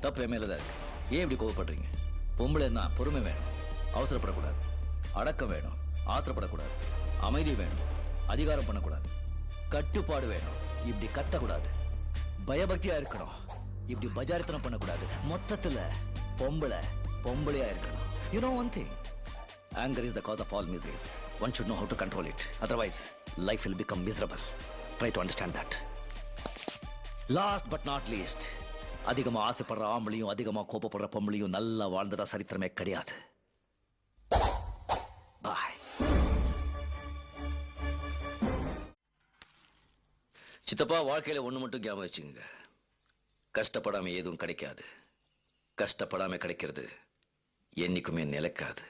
தப்பு என் மேல தான் இருக்கு. ஏன் இப்படி கோவப்படுறீங்க? பொம்பளைன்னா பொறுமை வேணும், அவசரப்படக்கூடாது, அடக்கம் வேணும், ஆத்திரப்படக்கூடாது, அமைதி வேணும், அதிகாரம் பண்ணக்கூடாது, கட்டுப்பாடு வேணும், இப்படி கத்தக்கூடாது, பயபக்தியா இருக்கணும், இப்படி பஜாரித்தனம் பண்ணக்கூடாது. மொத்தத்துல பொம்பளையா இருக்கணும். You know one thing, anger is the cause of all miseries. One should know how to control it. Otherwise, life will become miserable. Try to understand that. Last but not least, அதிகமா ஆசைப்படுற ஆம்பளையும் அதிகமா கோபப்படுற பொம்பளையும் நல்லா வாழ்ந்ததா சரித்திரமே கிடையாது. பாய். சித்தப்பா, வாழ்க்கையில ஒண்ணு மட்டும் ஞாபகம் வச்சுங்க. கஷ்டப்படாம எதுவும் கிடைக்காது. கஷ்டப்படாம கிடைக்கிறது என்னைக்குமே நிலைக்காது.